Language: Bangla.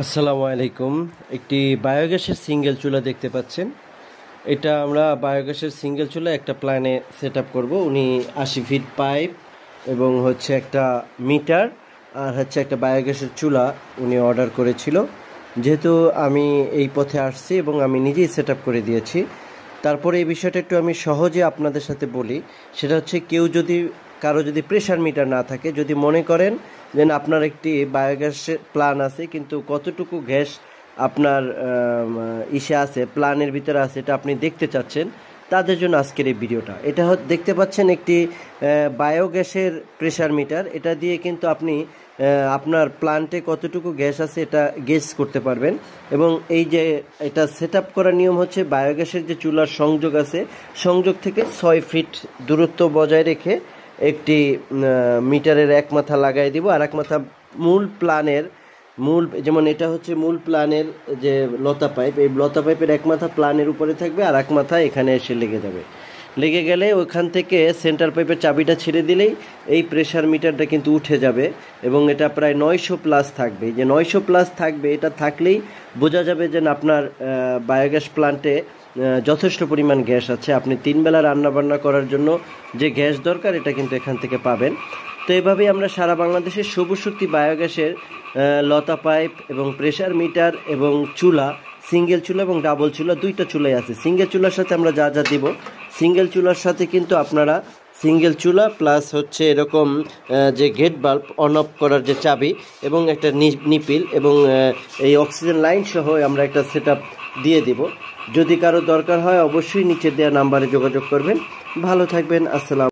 আসসালামু আলাইকুম। একটি বায়োগ্যাসের সিঙ্গেল চুলা দেখতে পাচ্ছেন। এটা আমরা বায়োগ্যাসের সিঙ্গেল চুলা একটা প্ল্যানে সেট আপ করবো। উনি 80 ফিট পাইপ এবং হচ্ছে একটা মিটার আর হচ্ছে একটা বায়োগ্যাসের চুলা উনি অর্ডার করেছিল। যেহেতু আমি এই পথে আসছি এবং আমি নিজেই সেট আপ করে দিয়েছি, তারপরে এই বিষয়টা একটু আমি সহজে আপনাদের সাথে বলি। সেটা হচ্ছে কারো যদি প্রেশার মিটার না থাকে, যদি মনে করেন যে আপনার একটি বায়োগ্যাসের প্ল্যান আছে কিন্তু কতটুকু গ্যাস আপনার ইসে আছে, প্ল্যানের ভিতরে আছে, এটা আপনি দেখতে চাচ্ছেন, তাদের জন্য আজকের এই ভিডিওটা। এটা দেখতে পাচ্ছেন একটি বায়োগ্যাসের প্রেশার মিটার। এটা দিয়ে কিন্তু আপনি আপনার প্ল্যান্টে কতটুকু গ্যাস আছে এটা গেস করতে পারবেন। এবং এই যে এটা সেট আপ করার নিয়ম হচ্ছে, বায়োগ্যাসের যে চুলার সংযোগ আছে, সংযোগ থেকে 6 ফিট দূরত্ব বজায় রেখে একটি মিটারের এক মাথা লাগাই দিব, আর এক মাথা মূল, যেমন এটা হচ্ছে মূল প্ল্যানের যে লতা পাইপ, এই লতা পাইপের এক মাথা প্ল্যানের উপরে থাকবে আর এক মাথা এখানে এসে লেগে যাবে। লেগে গেলে ওখান থেকে সেন্টার পাইপের চাবিটা ছেড়ে দিলেই এই প্রেশার মিটারটা কিন্তু উঠে যাবে এবং এটা প্রায় 900+ থাকবে। যে 900+ থাকবে, এটা থাকলেই বোঝা যাবে যে আপনার বায়োগ্যাস প্ল্যান্টে যথেষ্ট পরিমাণ গ্যাস আছে। আপনি 3 বেলা রান্নাবান্না করার জন্য যে গ্যাস দরকার, এটা কিন্তু এখান থেকে পাবেন। তো এভাবেই আমরা সারা বাংলাদেশের সবুজ শক্তি বায়োগ্যাসের লতা পাইপ এবং প্রেশার মিটার এবং চুলা, সিঙ্গেল চুলা এবং ডাবল চুলা, দুইটা চুলাই আছে। সিঙ্গেল চুলার সাথে আমরা যা যা দিব, সিঙ্গেল চুলার সাথে কিন্তু আপনারা সিঙ্গেল চুলা প্লাস হচ্ছে এরকম যে গেট বাল্ব অন অফ করার যে চাবি এবং একটা নিপিল এবং এই অক্সিজেন লাইন সহ আমরা একটা সেট দিয়ে দিব। যদি কারো দরকার হয় অবশ্যই নিচে দেওয়া নাম্বারে যোগাযোগ করবেন। ভালো থাকবেন। আসসালাম।